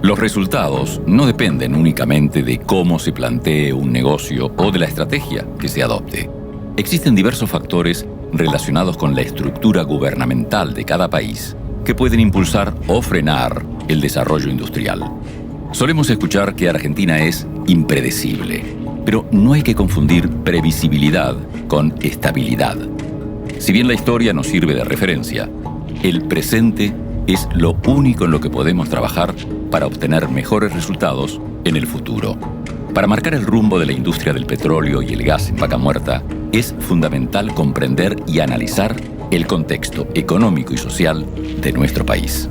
Los resultados no dependen únicamente de cómo se plantee un negocio o de la estrategia que se adopte. Existen diversos factores relacionados con la estructura gubernamental de cada país que pueden impulsar o frenar el desarrollo industrial. Solemos escuchar que Argentina es impredecible, pero no hay que confundir previsibilidad con estabilidad. Si bien la historia nos sirve de referencia, el presente es lo único en lo que podemos trabajar para obtener mejores resultados en el futuro. Para marcar el rumbo de la industria del petróleo y el gas en Vaca Muerta, es fundamental comprender y analizar el contexto económico y social de nuestro país.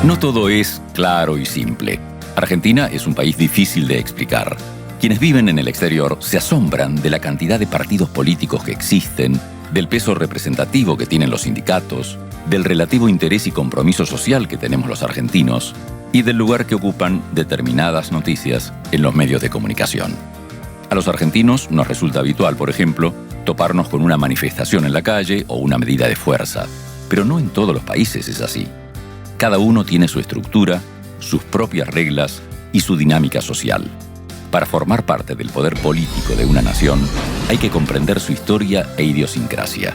No todo es claro y simple. Argentina es un país difícil de explicar. Quienes viven en el exterior se asombran de la cantidad de partidos políticos que existen, del peso representativo que tienen los sindicatos, del relativo interés y compromiso social que tenemos los argentinos y del lugar que ocupan determinadas noticias en los medios de comunicación. A los argentinos nos resulta habitual, por ejemplo, toparnos con una manifestación en la calle o una medida de fuerza, pero no en todos los países es así. Cada uno tiene su estructura, sus propias reglas y su dinámica social. Para formar parte del poder político de una nación, hay que comprender su historia e idiosincrasia.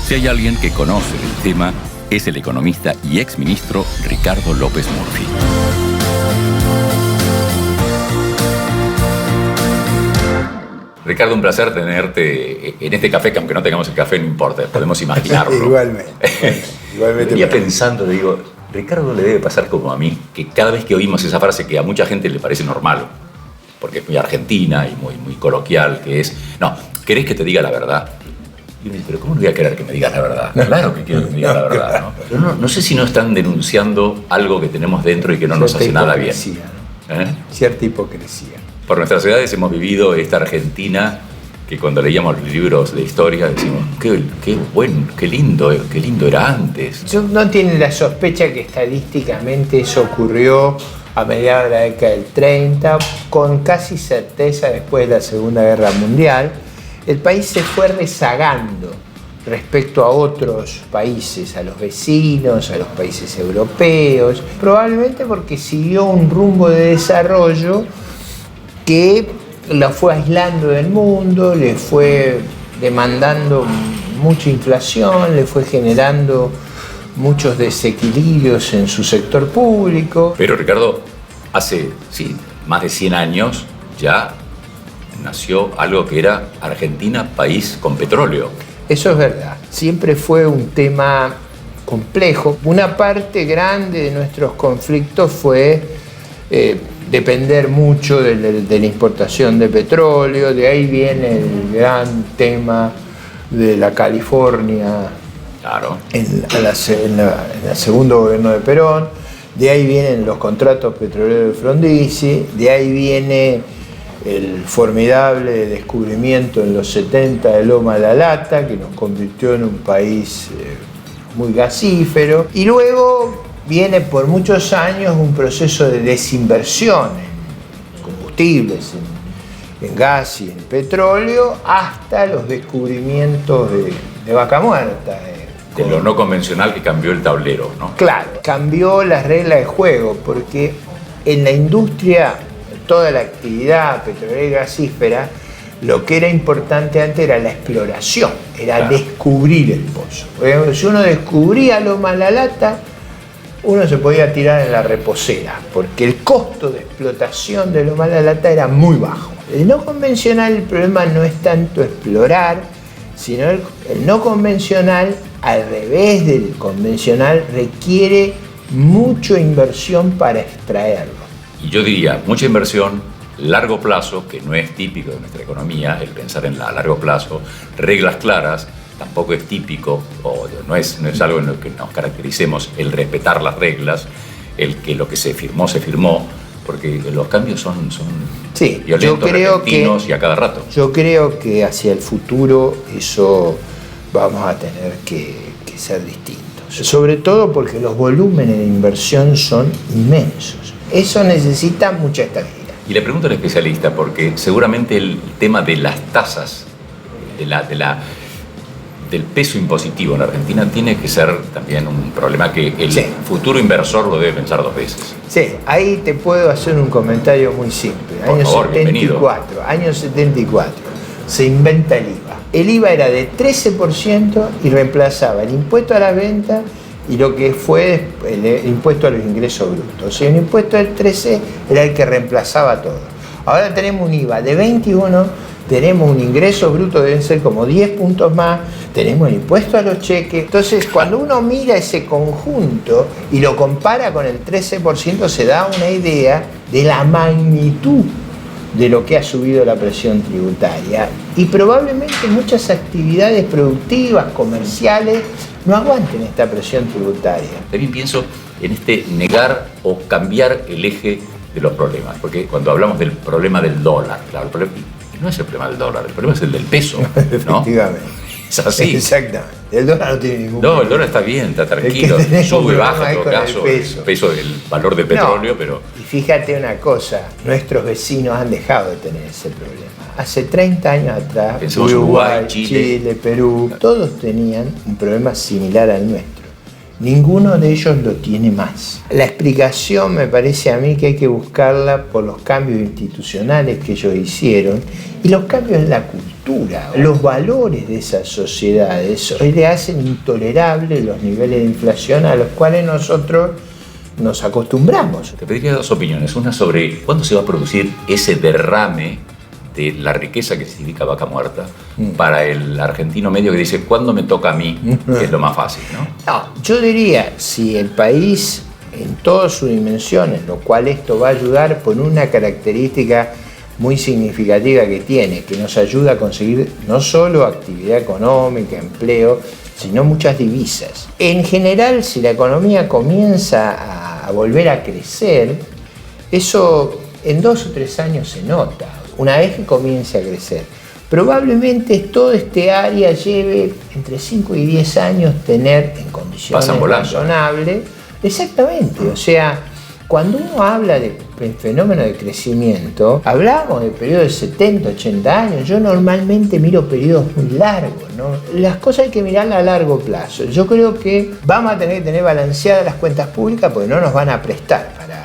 Si hay alguien que conoce el tema, es el economista y exministro Ricardo López Murphy. Ricardo, un placer tenerte en este café, que aunque no tengamos el café, no importa, podemos imaginarlo. Igualmente. Venía pensando, digo, Ricardo le debe pasar como a mí, que cada vez que oímos esa frase que a mucha gente le parece normal, porque es muy argentina y muy coloquial, que es, no, ¿querés que te diga la verdad? Y uno dice, pero ¿cómo no voy a querer que me digas la verdad? Claro que quiero que me digas la verdad, ¿no? Pero no sé si no están denunciando algo que tenemos dentro y que no nos hace nada bien. Cierta hipocresía. Por nuestras edades hemos vivido esta Argentina que cuando leíamos libros de historia decimos, qué lindo era antes. No tienen la sospecha que estadísticamente eso ocurrió a mediados de la década del 30, con casi certeza después de la Segunda Guerra Mundial. El país se fue rezagando respecto a otros países, a los vecinos, a los países europeos, probablemente porque siguió un rumbo de desarrollo que la fue aislando del mundo, le fue demandando mucha inflación, le fue generando muchos desequilibrios en su sector público. Pero Ricardo, hace más de 100 años ya nació algo que era Argentina, país con petróleo. Eso es verdad, siempre fue un tema complejo. Una parte grande de nuestros conflictos fue depender mucho de la importación de petróleo. De ahí viene el gran tema de la California, claro, en el segundo gobierno de Perón. De ahí vienen los contratos petroleros de Frondizi, de ahí viene el formidable descubrimiento en los 70 de Loma de la Lata, que nos convirtió en un país muy gasífero. Y luego viene por muchos años un proceso de desinversión en combustibles, en gas y en petróleo, hasta los descubrimientos de Vaca Muerta, De lo no convencional que cambió el tablero, ¿no? Claro, cambió las reglas de juego, porque en la industria, toda la actividad petrolera y gasífera, lo que era importante antes era la exploración, era claro, descubrir el pozo. Si uno descubría Loma La Lata, uno se podía tirar en la reposera, porque el costo de explotación de Loma La Lata era muy bajo. El no convencional, el problema no es tanto explorar, sino el no convencional, al revés del convencional, requiere mucha inversión para extraerlo. Y yo diría, mucha inversión, largo plazo, que no es típico de nuestra economía, el pensar en a largo plazo, reglas claras, tampoco es típico, o no es algo en lo que nos caractericemos el respetar las reglas, el que lo que se firmó, porque los cambios son sí, violentos, repentinos y a cada rato. Yo creo que hacia el futuro eso vamos a tener que ser distintos. Sobre todo porque los volúmenes de inversión son inmensos. Eso necesita mucha estabilidad. Y le pregunto al especialista, porque seguramente el tema de las tasas, del peso impositivo en la Argentina tiene que ser también un problema que el futuro inversor lo debe pensar dos veces. Sí, ahí te puedo hacer un comentario muy simple. Año 74, se inventa el IVA. El IVA era de 13% y reemplazaba el impuesto a la venta y lo que fue el impuesto a los ingresos brutos. O sea, el impuesto del 13 era el que reemplazaba todo. Ahora tenemos un IVA de 21, tenemos un ingreso bruto, deben ser como 10 puntos más, tenemos el impuesto a los cheques. Entonces, cuando uno mira ese conjunto y lo compara con el 13%, se da una idea de la magnitud de lo que ha subido la presión tributaria. Y probablemente muchas actividades productivas, comerciales, no aguanten esta presión tributaria. También pienso en negar o cambiar el eje de los problemas, porque cuando hablamos del problema del dólar, claro, el problema no es el problema del dólar, el problema es el del peso, ¿no? Efectivamente. Es así. Exactamente. El dólar no tiene ningún problema. No, el dólar está bien, está tranquilo, sube, baja en todo caso, el peso del valor del petróleo, no, pero... Y fíjate una cosa, nuestros vecinos han dejado de tener ese problema. Hace 30 años atrás, pensemos Uruguay, Chile, Perú, todos tenían un problema similar al nuestro. Ninguno de ellos lo tiene más. La explicación me parece a mí que hay que buscarla por los cambios institucionales que ellos hicieron y los cambios en la cultura. Los valores de esas sociedades hoy le hacen intolerables los niveles de inflación a los cuales nosotros nos acostumbramos. Te pediría dos opiniones. Una sobre cuándo se va a producir ese derrame de la riqueza que significa Vaca Muerta para el argentino medio que dice, ¿cuándo me toca a mí? Que es lo más fácil, ¿no? No, yo diría, si el país en todas sus dimensiones, lo cual esto va a ayudar por una característica muy significativa que tiene, que nos ayuda a conseguir no solo actividad económica, empleo, sino muchas divisas. En general, si la economía comienza a volver a crecer, eso en 2 o 3 años se nota. Una vez que comience a crecer, probablemente toda este área lleve entre 5 y 10 años tener en condiciones razonables. Exactamente, o sea, cuando uno habla de fenómeno de crecimiento, hablamos de periodos de 70, 80 años. Yo normalmente miro periodos muy largos, ¿no? Las cosas hay que mirarlas a largo plazo. Yo creo que vamos a tener que tener balanceadas las cuentas públicas porque no nos van a prestar para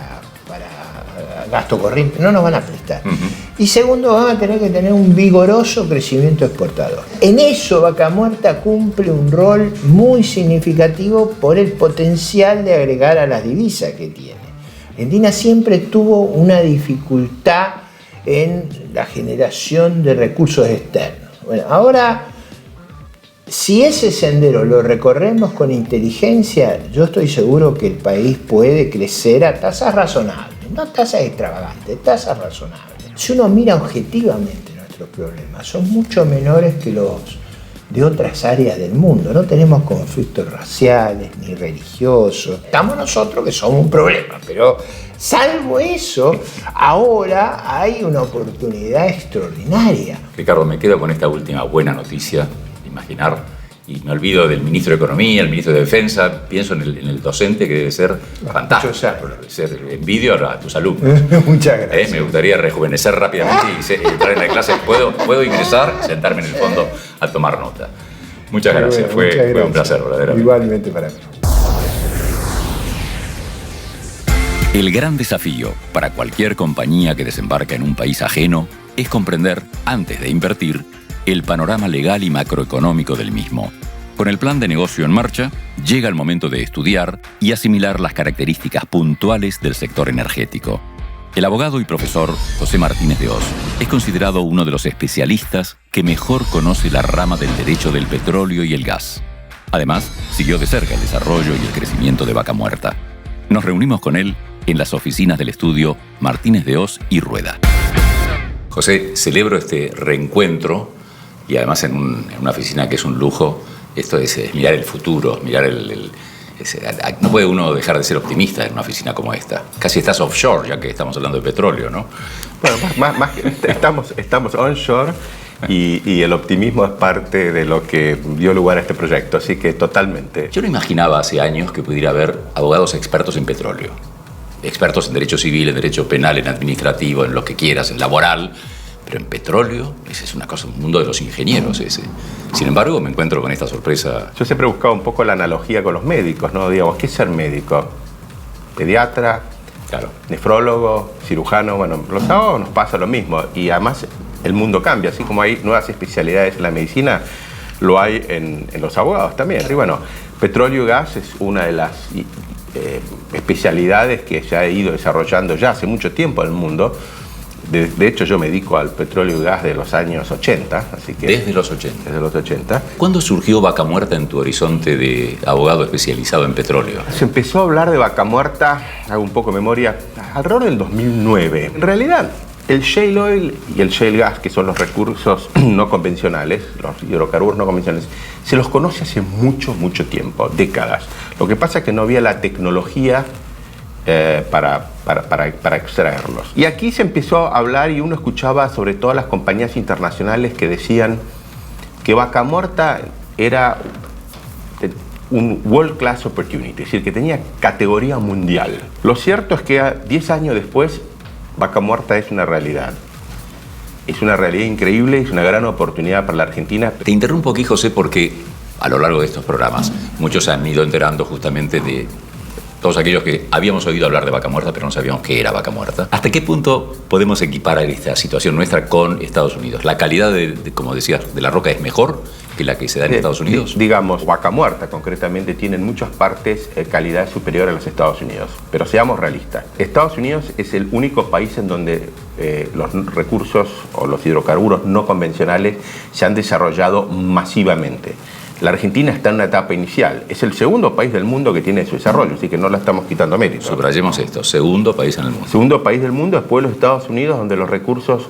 gasto corriente, no nos van a prestar. Y segundo, vamos a tener que tener un vigoroso crecimiento exportador. En eso Vaca Muerta cumple un rol muy significativo por el potencial de agregar a las divisas que tiene. Argentina siempre tuvo una dificultad en la generación de recursos externos. Bueno, ahora, si ese sendero lo recorremos con inteligencia, yo estoy seguro que el país puede crecer a tasas razonables. No tasas extravagantes, tasas razonables. Si uno mira objetivamente nuestros problemas, son mucho menores que los de otras áreas del mundo. No tenemos conflictos raciales ni religiosos. Estamos nosotros que somos un problema, pero salvo eso, ahora hay una oportunidad extraordinaria. Ricardo, me quedo con esta última buena noticia, imaginar. Y me olvido del ministro de Economía, el ministro de Defensa, pienso en el docente que debe ser fantástico. Envidio a tus alumnos. Muchas gracias. Me gustaría rejuvenecer rápidamente y entrar en la clase. ¿Puedo ingresar, sentarme en el fondo a tomar nota? Muchas gracias, fue un placer, verdaderamente. Igualmente para mí. El gran desafío para cualquier compañía que desembarca en un país ajeno es comprender, antes de invertir, el panorama legal y macroeconómico del mismo. Con el plan de negocio en marcha, llega el momento de estudiar y asimilar las características puntuales del sector energético. El abogado y profesor José Martínez de Oz es considerado uno de los especialistas que mejor conoce la rama del derecho del petróleo y el gas. Además, siguió de cerca el desarrollo y el crecimiento de Vaca Muerta. Nos reunimos con él en las oficinas del estudio Martínez de Oz y Rueda. José, celebro este reencuentro y además en una oficina que es un lujo. Esto es mirar el futuro, mirar no puede uno dejar de ser optimista en una oficina como esta. Casi estás offshore, ya que estamos hablando de petróleo, ¿no? Bueno, más que estamos onshore y el optimismo es parte de lo que dio lugar a este proyecto, así que totalmente. Yo no imaginaba hace años que pudiera haber abogados expertos en petróleo. Expertos en derecho civil, en derecho penal, en administrativo, en lo que quieras, en laboral. Pero en petróleo, ese es una cosa, un mundo de los ingenieros ese. Sin embargo, me encuentro con esta sorpresa. Yo siempre he buscado un poco la analogía con los médicos, ¿no? Digamos, ¿qué es ser médico? Pediatra, Claro. Nefrólogo, cirujano, bueno, los abogados nos pasa lo mismo. Y además el mundo cambia, así como hay nuevas especialidades en la medicina, lo hay en los abogados también. Y bueno, petróleo y gas es una de las especialidades que se ha ido desarrollando ya hace mucho tiempo en el mundo. De hecho, yo me dedico al petróleo y gas de los años 80, así que... Desde los 80. Desde los 80. ¿Cuándo surgió Vaca Muerta en tu horizonte de abogado especializado en petróleo? Se empezó a hablar de Vaca Muerta, hago un poco de memoria, alrededor del 2009. En realidad, el shale oil y el shale gas, que son los recursos no convencionales, los hidrocarburos no convencionales, se los conoce hace mucho, mucho tiempo, décadas. Lo que pasa es que no había la tecnología para extraerlos. Y aquí se empezó a hablar y uno escuchaba sobre todo a las compañías internacionales que decían que Vaca Muerta era un world class opportunity, es decir, que tenía categoría mundial. Lo cierto es que 10 años después, Vaca Muerta es una realidad. Es una realidad increíble, es una gran oportunidad para la Argentina. Te interrumpo aquí, José, porque a lo largo de estos programas muchos han ido enterando justamente de todos aquellos que habíamos oído hablar de Vaca Muerta, pero no sabíamos qué era Vaca Muerta. ¿Hasta qué punto podemos equiparar esta situación nuestra con Estados Unidos? ¿La calidad, como decías, de la roca es mejor que la que se da en Estados Unidos? Digamos, Vaca Muerta concretamente tiene en muchas partes calidad superior a los Estados Unidos. Pero seamos realistas. Estados Unidos es el único país en donde los recursos o los hidrocarburos no convencionales se han desarrollado masivamente. La Argentina está en una etapa inicial. Es el segundo país del mundo que tiene su desarrollo, así que no la estamos quitando mérito. Subrayemos esto, segundo país en el mundo. Segundo país del mundo, después de los Estados Unidos, donde los recursos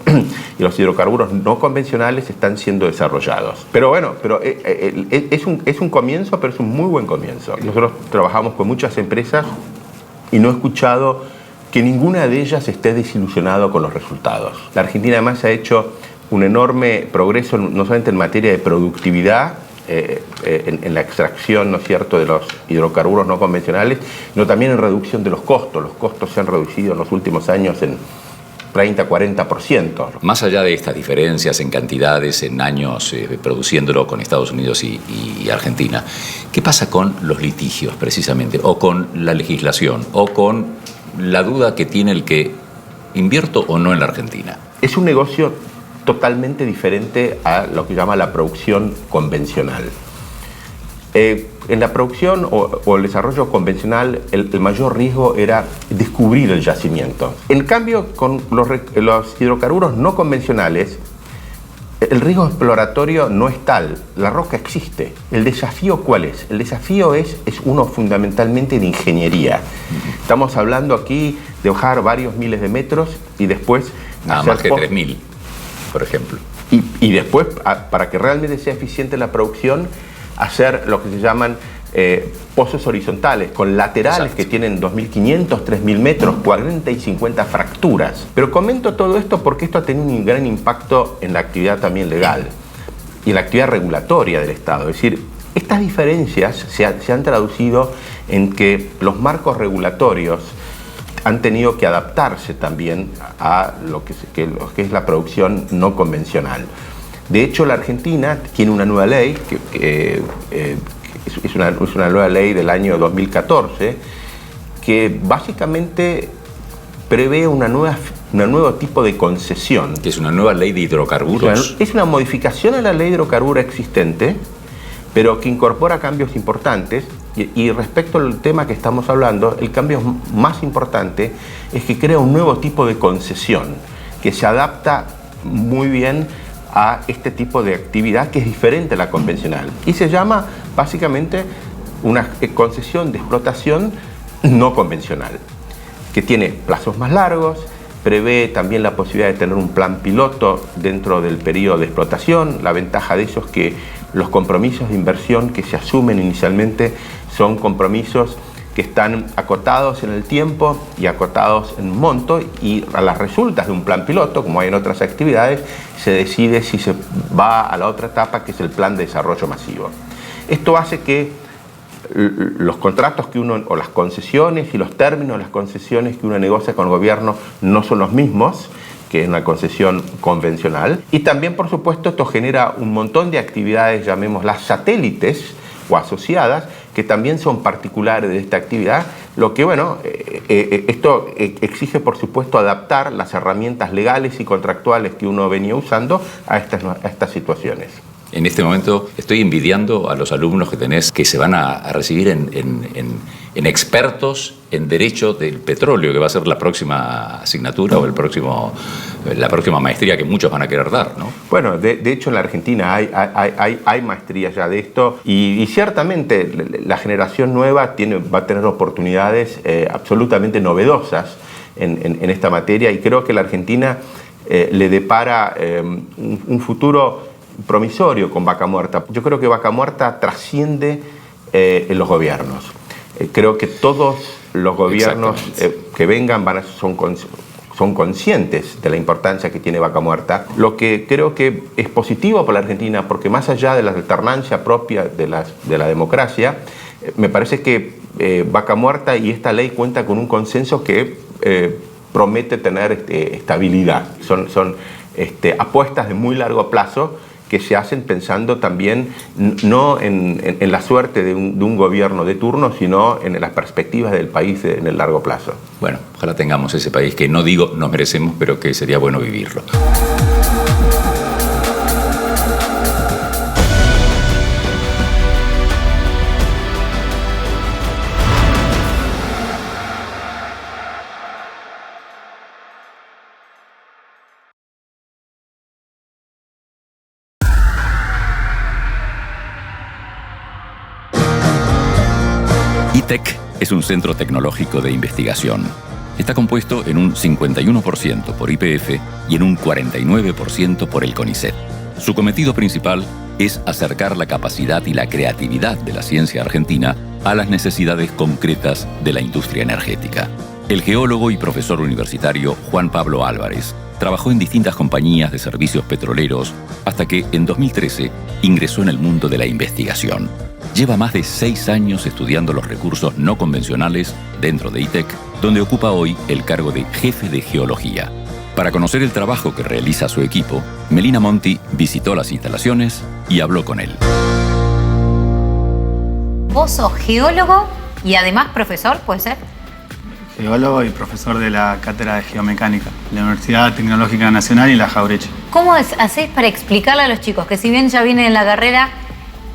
y los hidrocarburos no convencionales están siendo desarrollados. Pero bueno, es un comienzo, pero es un muy buen comienzo. Nosotros trabajamos con muchas empresas y no he escuchado que ninguna de ellas esté desilusionado con los resultados. La Argentina además ha hecho un enorme progreso, no solamente en materia de productividad, en la extracción, ¿no es cierto?, de los hidrocarburos no convencionales, sino también en reducción de los costos. Los costos se han reducido en los últimos años en 30-40%. Más allá de estas diferencias en cantidades, en años produciéndolo con Estados Unidos y Argentina, ¿qué pasa con los litigios precisamente? O con la legislación, o con la duda que tiene el que invierto o no en la Argentina. Es un negocio totalmente diferente a lo que llama la producción convencional. En la producción o el desarrollo convencional, el mayor riesgo era descubrir el yacimiento. En cambio, con los hidrocarburos no convencionales, el riesgo exploratorio no es tal. La roca existe. ¿El desafío cuál es? El desafío es uno fundamentalmente de ingeniería. Estamos hablando aquí de bajar varios miles de metros y después... Nada más que 3.000. Por ejemplo. Y después, para que realmente sea eficiente la producción, hacer lo que se llaman pozos horizontales, con laterales. Exacto. Que tienen 2.500, 3.000 metros, 40 y 50 fracturas. Pero comento todo esto porque esto ha tenido un gran impacto en la actividad también legal y en la actividad regulatoria del Estado. Es decir, estas diferencias se han traducido en que los marcos regulatorios han tenido que adaptarse también a lo que es la producción no convencional. De hecho, la Argentina tiene una nueva ley, que es una nueva ley del año 2014, que básicamente prevé un nuevo tipo de concesión. Que es una nueva ley de hidrocarburos. Es una modificación a la ley de hidrocarburos existente, pero que incorpora cambios importantes. Y respecto al tema que estamos hablando, el cambio más importante es que crea un nuevo tipo de concesión que se adapta muy bien a este tipo de actividad que es diferente a la convencional. Y se llama básicamente una concesión de explotación no convencional, que tiene plazos más largos, prevé también la posibilidad de tener un plan piloto dentro del periodo de explotación. La ventaja de eso es que los compromisos de inversión que se asumen inicialmente son compromisos que están acotados en el tiempo y acotados en monto, y a las resultas de un plan piloto, como hay en otras actividades, se decide si se va a la otra etapa, que es el plan de desarrollo masivo. Esto hace que los contratos que uno, o las concesiones y los términos de las concesiones que uno negocia con el gobierno no son los mismos que en una concesión convencional. Y también, por supuesto, esto genera un montón de actividades, llamémoslas satélites o asociadas, que también son particulares de esta actividad, lo que, bueno, esto exige, por supuesto, adaptar las herramientas legales y contractuales que uno venía usando a estas situaciones. En este momento estoy envidiando a los alumnos que tenés, que se van a recibir en expertos en derecho del petróleo, que va a ser la próxima asignatura o la próxima maestría que muchos van a querer dar, ¿no? Bueno, de hecho en la Argentina hay maestrías ya de esto, y ciertamente la generación nueva va a tener oportunidades absolutamente novedosas en esta materia, y creo que la Argentina le depara un futuro promisorio con Vaca Muerta. Yo creo que Vaca Muerta trasciende los gobiernos. Creo que todos los gobiernos que vengan son conscientes de la importancia que tiene Vaca Muerta, lo que creo que es positivo para la Argentina, porque más allá de la alternancia propia de la democracia, me parece que Vaca Muerta y esta ley cuenta con un consenso que promete tener estabilidad. Son apuestas de muy largo plazo que se hacen pensando también no en la suerte de un gobierno de turno, sino en las perspectivas del país en el largo plazo. Bueno, ojalá tengamos ese país que no digo nos merecemos, pero que sería bueno vivirlo. ITEC es un centro tecnológico de investigación. Está compuesto en un 51% por YPF y en un 49% por el CONICET. Su cometido principal es acercar la capacidad y la creatividad de la ciencia argentina a las necesidades concretas de la industria energética. El geólogo y profesor universitario Juan Pablo Álvarez trabajó en distintas compañías de servicios petroleros hasta que en 2013 ingresó en el mundo de la investigación. Lleva más de 6 años estudiando los recursos no convencionales dentro de ITEC, donde ocupa hoy el cargo de jefe de geología. Para conocer el trabajo que realiza su equipo, Melina Monti visitó las instalaciones y habló con él. Vos sos geólogo y además profesor, ¿puede ser? Geólogo y profesor de la Cátedra de Geomecánica, la Universidad Tecnológica Nacional y la Jauretche. ¿Cómo hacés para explicarle a los chicos que, si bien ya vienen en la carrera,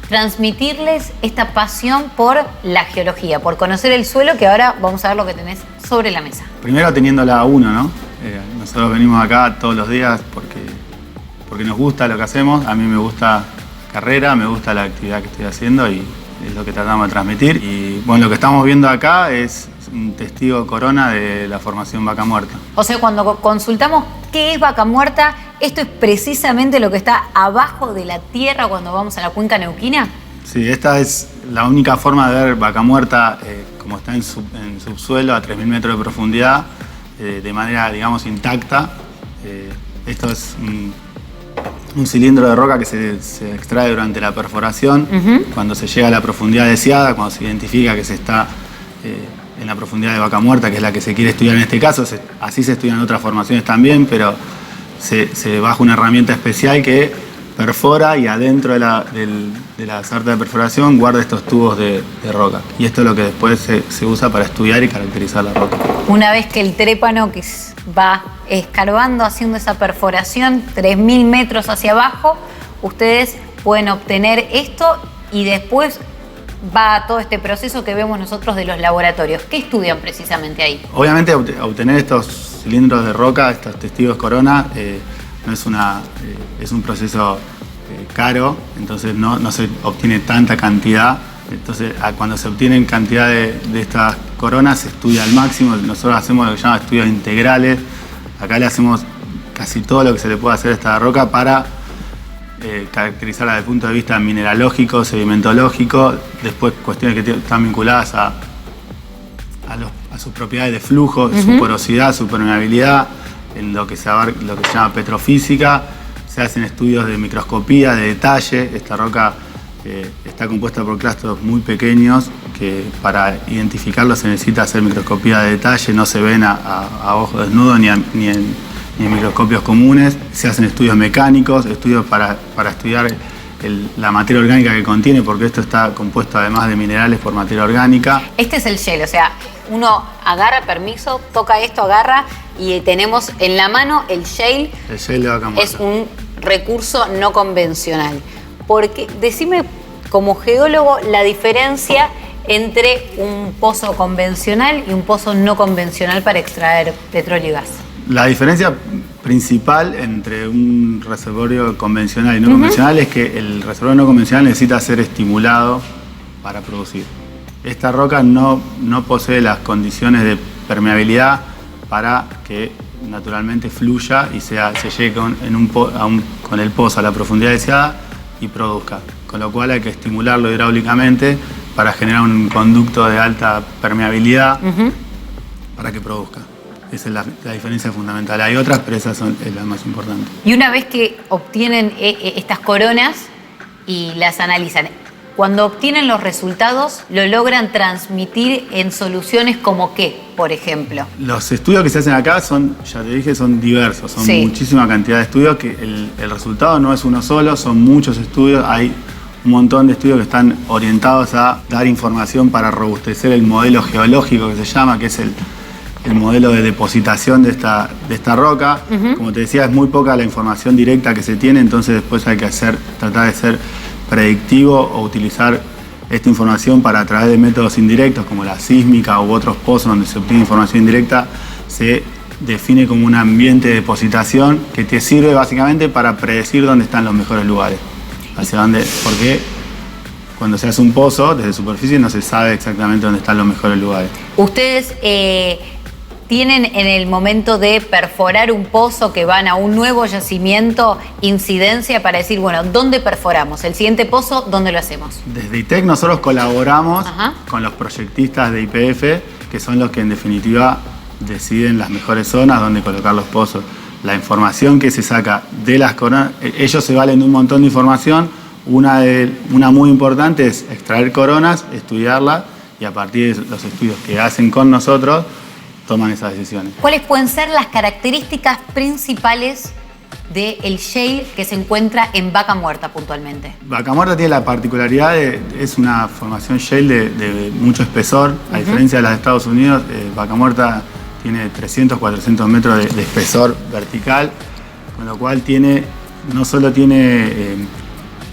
transmitirles esta pasión por la geología, por conocer el suelo, que ahora vamos a ver lo que tenés sobre la mesa? Primero teniéndola a uno, ¿no? Nosotros venimos acá todos los días porque nos gusta lo que hacemos. A mí me gusta la carrera, me gusta la actividad que estoy haciendo y es lo que tratamos de transmitir. Y bueno, lo que estamos viendo acá es un testigo corona de la formación Vaca Muerta. O sea, cuando consultamos qué es Vaca Muerta, ¿esto es precisamente lo que está abajo de la tierra cuando vamos a la cuenca neuquina? Sí, esta es la única forma de ver Vaca Muerta como está en subsuelo a 3.000 metros de profundidad, de manera, digamos, intacta. Esto es un cilindro de roca que se extrae durante la perforación. Cuando se llega a la profundidad deseada, cuando se identifica que se está en la profundidad de Vaca Muerta, que es la que se quiere estudiar en este caso. Así se estudian otras formaciones también, pero se baja una herramienta especial que perfora y adentro de la sarta de perforación guarda estos tubos de roca. Y esto es lo que después se usa para estudiar y caracterizar la roca. Una vez que el trépano que va escarbando, haciendo esa perforación, 3.000 metros hacia abajo, ustedes pueden obtener esto y después va todo este proceso que vemos nosotros de los laboratorios. ¿Qué estudian precisamente ahí? Obviamente obtener estos cilindros de roca, estos testigos corona, no es un proceso caro, entonces no se obtiene tanta cantidad. Entonces, cuando se obtienen cantidad de estas coronas, se estudia al máximo. Nosotros hacemos lo que se llama estudios integrales. Acá le hacemos casi todo lo que se le puede hacer a esta roca para caracterizarla desde el punto de vista mineralógico, sedimentológico, después cuestiones que están vinculadas a sus propiedades de flujo, su porosidad, su permeabilidad, en lo que se llama petrofísica. Se hacen estudios de microscopía, de detalle. Esta roca está compuesta por clastos muy pequeños que para identificarlos se necesita hacer microscopía de detalle, no se ven a ojo desnudo ni en microscopios comunes. Se hacen estudios mecánicos, estudios para estudiar la materia orgánica que contiene, porque esto está compuesto además de minerales por materia orgánica. Este es el shale, o sea, uno agarra, permiso, toca esto, agarra y tenemos en la mano el shale. El shale de Vaca Muerta. Es un recurso no convencional. Porque, decime como geólogo la diferencia entre un pozo convencional y un pozo no convencional para extraer petróleo y gas. La diferencia principal entre un reservorio convencional y no convencional es que el reservorio no convencional necesita ser estimulado para producir. Esta roca no posee las condiciones de permeabilidad para que naturalmente fluya y se llegue con el pozo a la profundidad deseada y produzca. Con lo cual hay que estimularlo hidráulicamente para generar un conducto de alta permeabilidad para que produzca. Esa es la diferencia fundamental. Hay otras, pero esa es la más importante. Y una vez que obtienen estas coronas y las analizan, cuando obtienen los resultados, ¿lo logran transmitir en soluciones como qué, por ejemplo? Los estudios que se hacen acá son, ya te dije, son diversos. Son muchísima cantidad de estudios, que el resultado no es uno solo, son muchos estudios. Hay un montón de estudios que están orientados a dar información para robustecer el modelo geológico que se llama, que es el modelo de depositación de esta roca. Como te decía, es muy poca la información directa que se tiene, entonces después hay que tratar de ser predictivo o utilizar esta información para, a través de métodos indirectos como la sísmica u otros pozos donde se obtiene información indirecta, se define como un ambiente de depositación que te sirve básicamente para predecir dónde están los mejores lugares. Porque cuando se hace un pozo desde superficie no se sabe exactamente dónde están los mejores lugares. Ustedes tienen en el momento de perforar un pozo que van a un nuevo yacimiento incidencia para decir, bueno, ¿dónde perforamos? El siguiente pozo, ¿dónde lo hacemos? Desde ITEC nosotros colaboramos con los proyectistas de YPF, que son los que en definitiva deciden las mejores zonas donde colocar los pozos. La información que se saca de las coronas, ellos se valen de un montón de información. Una muy importante es extraer coronas, estudiarlas y a partir de los estudios que hacen con nosotros toman esas decisiones. ¿Cuáles pueden ser las características principales del shale que se encuentra en Vaca Muerta puntualmente? Vaca Muerta tiene la particularidad es una formación shale de mucho espesor. A diferencia de las de Estados Unidos, Vaca Muerta tiene 300, 400 metros de espesor vertical, con lo cual no solo tiene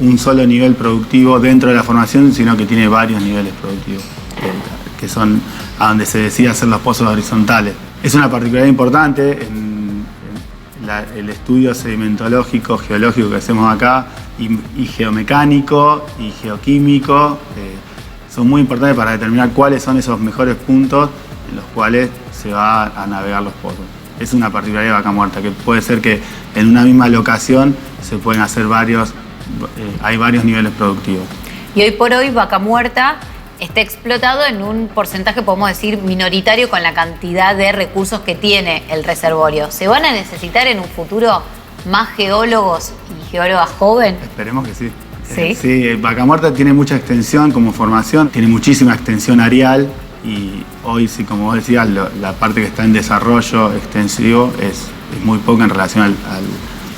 un solo nivel productivo dentro de la formación, sino que tiene varios niveles productivos, que son a donde se decide hacer los pozos horizontales. Es una particularidad importante en el estudio sedimentológico, geológico que hacemos acá, y geomecánico y geoquímico, son muy importantes para determinar cuáles son esos mejores puntos en los cuales se va a navegar los pozos. Es una particularidad de Vaca Muerta, que puede ser que en una misma locación se pueden hacer hay varios niveles productivos. Y hoy por hoy Vaca Muerta está explotado en un porcentaje, podemos decir, minoritario con la cantidad de recursos que tiene el reservorio. ¿Se van a necesitar en un futuro más geólogos y geólogas jóvenes? Esperemos que sí. ¿Sí? Sí, Vaca Muerta tiene mucha extensión como formación, tiene muchísima extensión areal y hoy, sí, como vos decías, la parte que está en desarrollo extensivo es muy poca en relación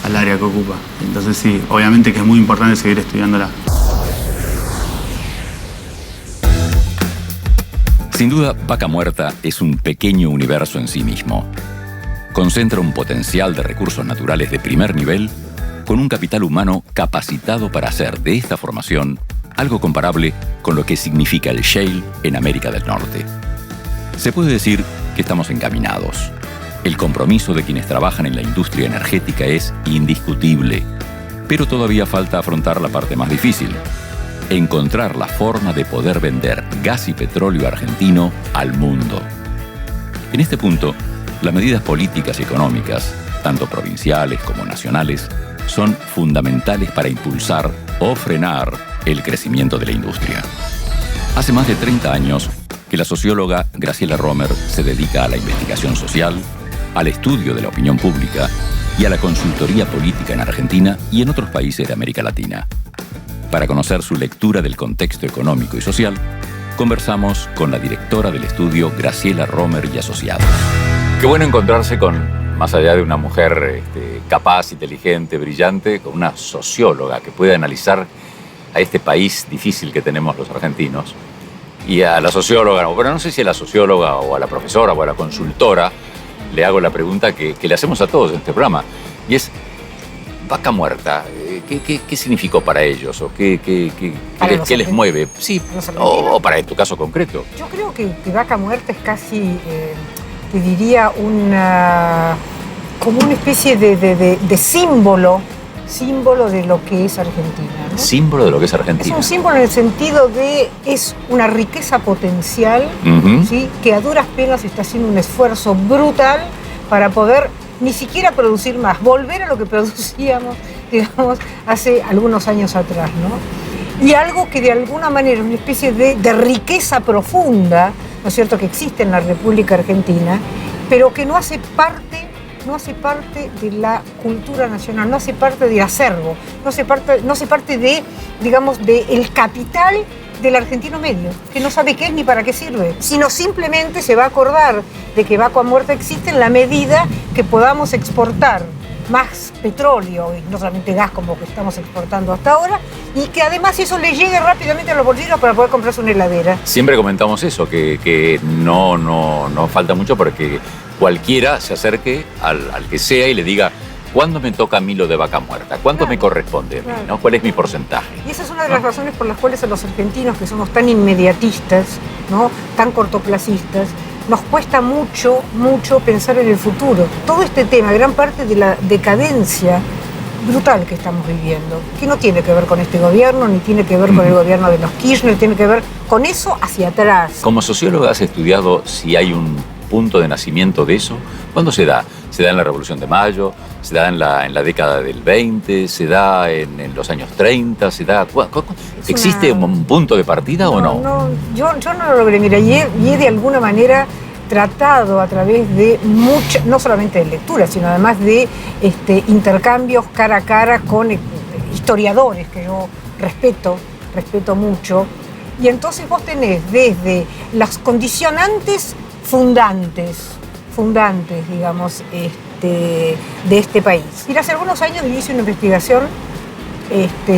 al área que ocupa. Entonces sí, obviamente que es muy importante seguir estudiándola. Sin duda, Vaca Muerta es un pequeño universo en sí mismo. Concentra un potencial de recursos naturales de primer nivel con un capital humano capacitado para hacer de esta formación algo comparable con lo que significa el shale en América del Norte. Se puede decir que estamos encaminados. El compromiso de quienes trabajan en la industria energética es indiscutible, pero todavía falta afrontar la parte más difícil: encontrar la forma de poder vender gas y petróleo argentino al mundo. En este punto, las medidas políticas y económicas, tanto provinciales como nacionales, son fundamentales para impulsar o frenar el crecimiento de la industria. Hace más de 30 años que la socióloga Graciela Romer se dedica a la investigación social, al estudio de la opinión pública y a la consultoría política en Argentina y en otros países de América Latina. Para conocer su lectura del contexto económico y social, conversamos con la directora del estudio, Graciela Romer y Asociados. Qué bueno encontrarse con, más allá de una mujer capaz, inteligente, brillante, con una socióloga que puede analizar a este país difícil que tenemos los argentinos. Y a la socióloga, pero no sé si a la socióloga o a la profesora o a la consultora, le hago la pregunta que le hacemos a todos en este programa, y es: Vaca Muerta, ¿qué significó para ellos? ¿O qué les mueve? Sí, o para tu caso concreto. Yo creo que Vaca Muerta es casi, te diría, como una especie de símbolo de lo que es Argentina, ¿no? Símbolo de lo que es Argentina. Es un símbolo en el sentido de es una riqueza potencial, ¿sí? Que a duras penas está haciendo un esfuerzo brutal para poder ni siquiera producir más, volver a lo que producíamos, digamos, hace algunos años atrás, ¿no? Y algo que de alguna manera es una especie de riqueza profunda, ¿no es cierto?, que existe en la República Argentina, pero que no hace parte de la cultura nacional, no hace parte del acervo, no hace parte de, digamos, del capital del argentino medio, que no sabe qué es ni para qué sirve, sino simplemente se va a acordar de que Vaca Muerta existe en la medida que podamos exportar más petróleo, y no solamente gas como que estamos exportando hasta ahora, y que además eso le llegue rápidamente a los bolsillos para poder comprarse una heladera. Siempre comentamos eso, que no falta mucho porque cualquiera se acerque al que sea y le diga: ¿cuándo me toca a mí lo de Vaca Muerta? ¿Cuánto me corresponde a mí? ¿No? ¿Cuál es mi porcentaje? Y esa es una de las razones por las cuales a los argentinos, que somos tan inmediatistas, ¿no?, tan cortoplacistas, nos cuesta mucho pensar en el futuro. Todo este tema, gran parte de la decadencia brutal que estamos viviendo, que no tiene que ver con este gobierno, ni tiene que ver con el gobierno de los Kirchner, tiene que ver con eso hacia atrás. Como socióloga, ¿has estudiado si hay un punto de nacimiento de eso? ¿Cuándo se da? ¿Se da en la Revolución de Mayo? ¿Se da en la década del 20? ¿Se da en los años 30? ¿Se da? ¿Existe un punto de partida o no? No, yo no lo logré. Mira, y he de alguna manera tratado a través de no solamente de lectura, sino además de intercambios cara a cara con historiadores que yo respeto mucho. Y entonces vos tenés desde las condicionantes fundantes, digamos, de este país. Mira, hace algunos años hice una investigación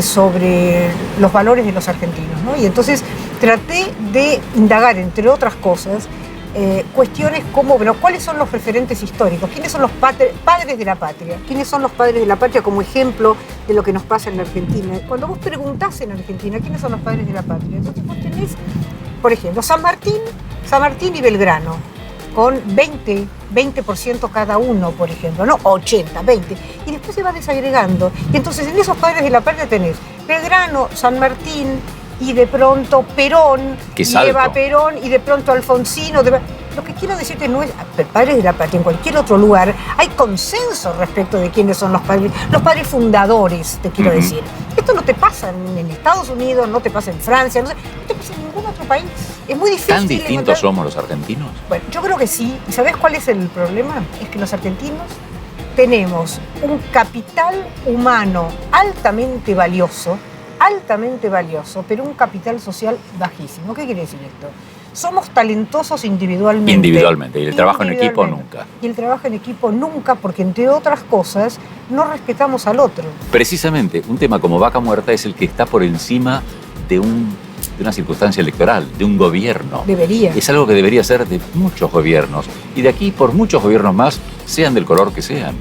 sobre los valores de los argentinos, ¿no? Y entonces traté de indagar, entre otras cosas, cuestiones como, bueno, ¿cuáles son los referentes históricos? ¿Quiénes son los padres de la patria? ¿Quiénes son los padres de la patria como ejemplo de lo que nos pasa en la Argentina? Cuando vos preguntás en Argentina, ¿quiénes son los padres de la patria? Entonces vos tenés, por ejemplo, San Martín y Belgrano, con 20% cada uno, por ejemplo, no 80, 20, y después se va desagregando. Y entonces en esos padres de la patria tenés Belgrano, San Martín, y de pronto Perón, y Eva Perón, y de pronto Alfonsino. Lo que quiero decirte no es padres de la patria. En cualquier otro lugar hay consenso respecto de quiénes son los padres fundadores, te quiero decir. Esto no te pasa en Estados Unidos, no te pasa en Francia, no te pasa en ningún otro país. Es muy difícil. ¿Tan distintos somos los argentinos? Bueno, yo creo que sí. ¿Y sabés cuál es el problema? Es que los argentinos tenemos un capital humano altamente valioso, pero un capital social bajísimo. ¿Qué quiere decir esto? somos talentosos individualmente. Individualmente, y el trabajo en equipo nunca. Y el trabajo en equipo nunca, porque entre otras cosas, no respetamos al otro. Precisamente, un tema como Vaca Muerta es el que está por encima de una circunstancia electoral, de un gobierno. Debería. Es algo que debería ser de muchos gobiernos. Y de aquí por muchos gobiernos más, sean del color que sean.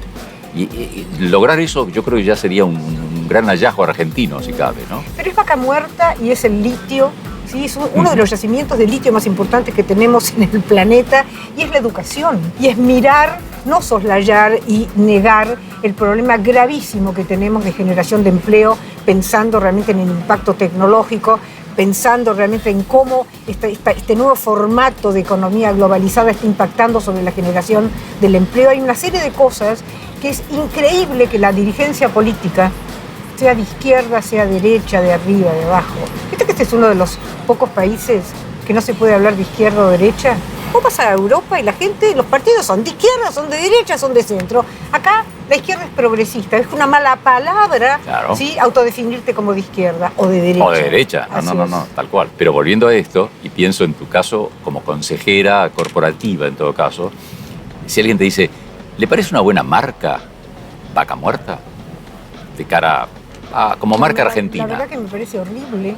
Y lograr eso yo creo que ya sería un gran hallazgo argentino, si cabe, ¿no? Pero es Vaca Muerta y es el litio, ¿sí? Es uno de los yacimientos de litio más importantes que tenemos en el planeta, y es la educación. Y es mirar, no soslayar y negar el problema gravísimo que tenemos de generación de empleo, pensando realmente en el impacto tecnológico, pensando realmente en cómo este nuevo formato de economía globalizada está impactando sobre la generación del empleo. Hay una serie de cosas que es increíble que la dirigencia política, sea de izquierda, sea derecha, de arriba, de abajo. ¿Viste que este es uno de los pocos países que no se puede hablar de izquierda o derecha? Vos vas a Europa y la gente, los partidos son de izquierda, son de derecha, son de centro. Acá la izquierda es progresista, es una mala palabra, claro, ¿sí? Autodefinirte como de izquierda o de derecha. O de derecha, no, tal cual. Pero volviendo a esto, y pienso en tu caso como consejera corporativa en todo caso, si alguien te dice, ¿le parece una buena marca Vaca Muerta? De cara a como marca argentina. La verdad que me parece horrible.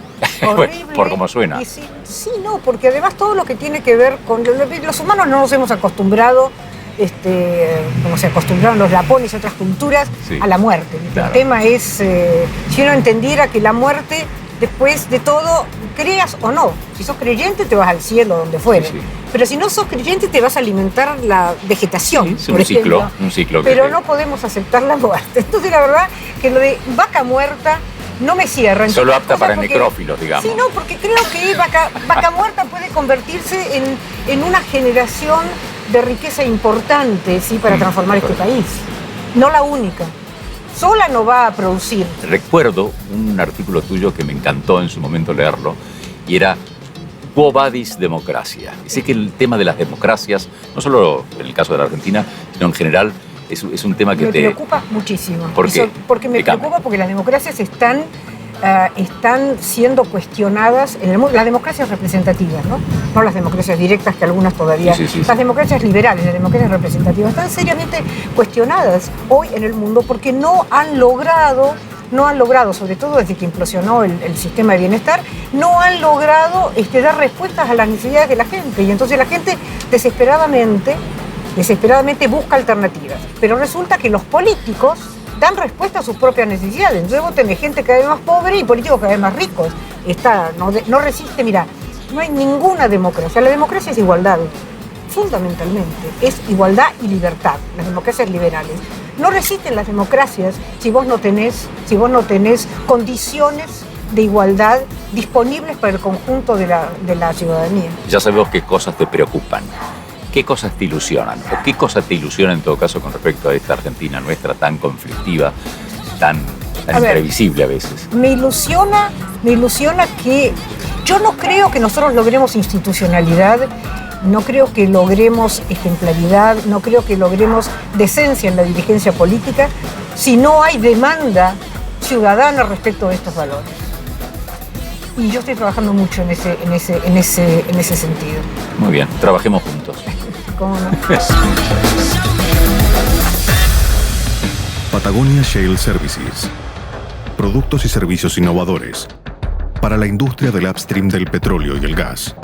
Bueno, por cómo suena. Y sí, no, porque además todo lo que tiene que ver con... Los humanos no nos hemos acostumbrado, como se acostumbraron los lapones y otras culturas, sí, a la muerte. Claro. El tema es, si uno entendiera que la muerte, después de todo, creas o no. Si sos creyente te vas al cielo, donde fuere. Sí, sí. Pero si no sos creyente te vas a alimentar la vegetación, sí, por ejemplo. Un ciclo. Pero no podemos aceptar la muerte. Entonces la verdad que lo de Vaca Muerta no me cierra. Solo apta para necrófilos, digamos. Sí, no, porque creo que Vaca Muerta puede convertirse en una generación de riqueza importante, ¿sí? Para transformar este país. No la única. Sola no va a producir. Recuerdo un artículo tuyo que me encantó en su momento leerlo, y era Quo vadis democracia. Y sé que el tema de las democracias, no solo en el caso de la Argentina, sino en general, es un tema que me preocupa muchísimo. ¿Por qué? Porque me preocupa porque las democracias están siendo cuestionadas en el mundo. Las democracias representativas, no las democracias directas, que algunas todavía... Sí. Las democracias liberales, las democracias representativas, están seriamente cuestionadas hoy en el mundo porque no han logrado, sobre todo desde que implosionó el sistema de bienestar, no han logrado dar respuestas a las necesidades de la gente. Y entonces la gente desesperadamente busca alternativas. Pero resulta que los políticos dan respuesta a sus propias necesidades. Entonces vos tenés gente cada vez más pobre y políticos cada vez más ricos. No resiste, mira, no hay ninguna democracia. La democracia es igualdad, fundamentalmente. Es igualdad y libertad, las democracias liberales. No resisten las democracias si vos no tenés condiciones de igualdad disponibles para el conjunto de la ciudadanía. Ya sabemos qué cosas te preocupan. ¿Qué cosas te ilusionan? ¿O qué cosas te ilusiona en todo caso con respecto a esta Argentina nuestra tan conflictiva, tan imprevisible a veces? Me ilusiona que yo no creo que nosotros logremos institucionalidad, no creo que logremos ejemplaridad, no creo que logremos decencia en la dirigencia política si no hay demanda ciudadana respecto de estos valores. Y yo estoy trabajando mucho en ese sentido. Muy bien, trabajemos juntos. ¿Cómo no? Patagonia Shale Services. Productos y servicios innovadores para la industria del upstream del petróleo y el gas.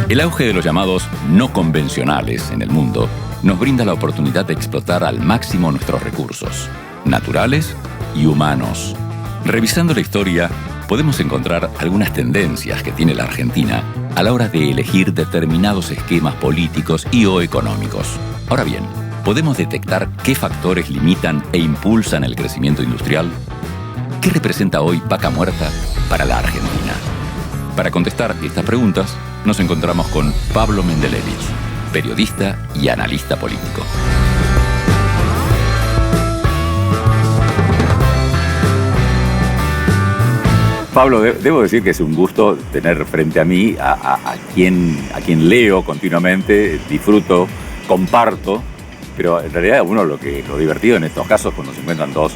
El auge de los llamados no convencionales en el mundo nos brinda la oportunidad de explotar al máximo nuestros recursos, naturales y humanos. Revisando la historia, podemos encontrar algunas tendencias que tiene la Argentina a la hora de elegir determinados esquemas políticos y o económicos. Ahora bien, ¿podemos detectar qué factores limitan e impulsan el crecimiento industrial? ¿Qué representa hoy Vaca Muerta para la Argentina? Para contestar estas preguntas, nos encontramos con Pablo Mendelevich, periodista y analista político. Pablo, debo decir que es un gusto tener frente a mí a quien leo continuamente, disfruto, comparto, pero en realidad lo divertido en estos casos cuando se encuentran dos